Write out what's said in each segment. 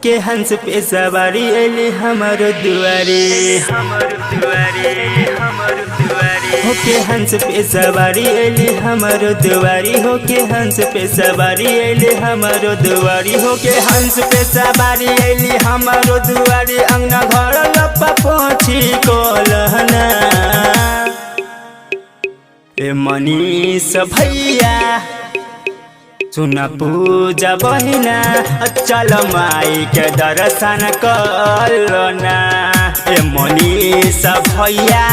होके हंस पे सवारी अली हमारो दुआरे होके हंस पे सवारी अली हमारो दुआरी होके हंस पे सवारी अली हमारो दुआरी होके हंस पे सवारी अली हमारो दुआरी अंगना घर लपा पोछी कोलहना ए मनीष भैया सुन पूजा बहिना चल माई के दर्शन करना ए मनीष भैया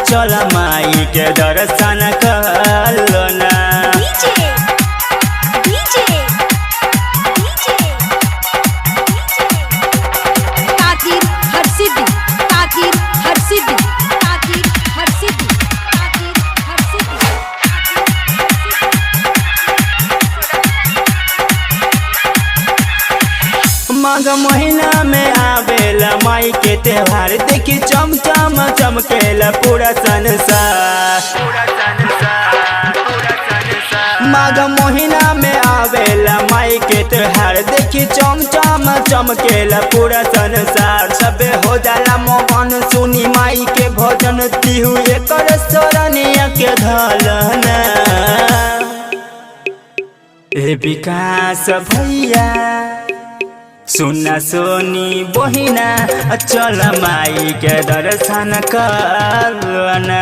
चल माई के दर्शन करना माघ महीना में आवेला माई के त्योहार देखी चम चम चमकेला पूरा संसार। माघ महीना में आवेला माई के त्योहार देखी चम चम चमकेला पूरा संसार। सबे हो जाला मोहन सुनी माई के भजन तिहु एकर सरनिया के धलना ए विकास भैया सुना सोनी बहिना चल माई के दर्शन करना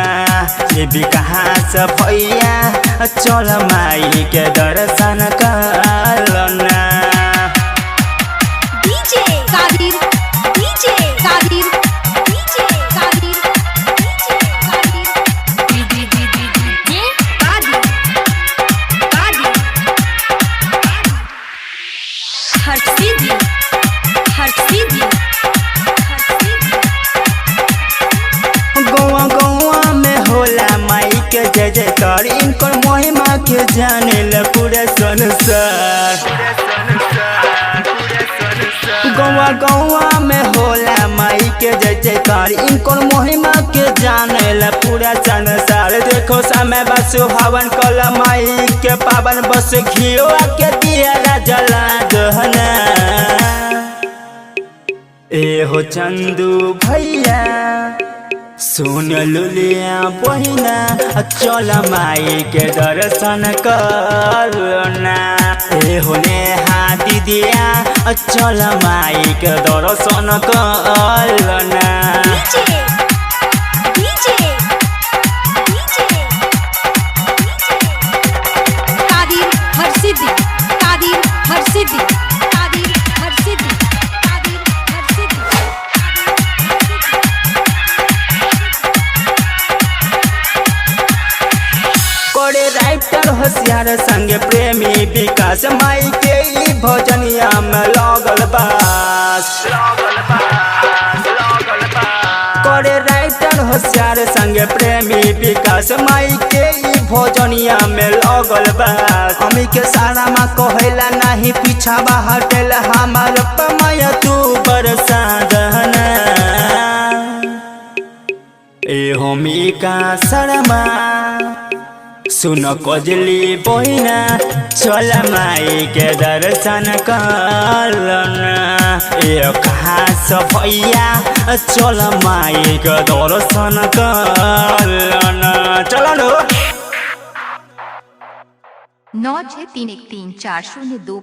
ये विकास भैया चल माई के दर्शन करना गौआ गौआ में होला माई के जय जयकार इनकर महिमा के जाने ला पूरा संसार। गौआ गौआ में होला माई के जय जयकार इनकर महिमा के जाने ला पूरा संसार। देखो समय बस सुहावन कल माई के पावन बस घियो के दिया जला दहना ए हो चंदू भैया सुन लुलिया बहिना चल माई के दर्शन करना ए होने हाथी दिया चल माई के दर्शन करना राइटर होशियार संगे प्रेमी विकास माई के भजनिया में लगल बास करे राइटर होशियार संगे प्रेमी विकास माई के भजनिया में लगल बास। हमी के सारा माँ कहेला नहीं पीछा हटेल हमार पमय तू बरसा दहना ए हमी का शर्मा सुन कजली बहिना चल माई के दर्शन करना ए खास भैया चल माई के दर्शन करना चलो 963134002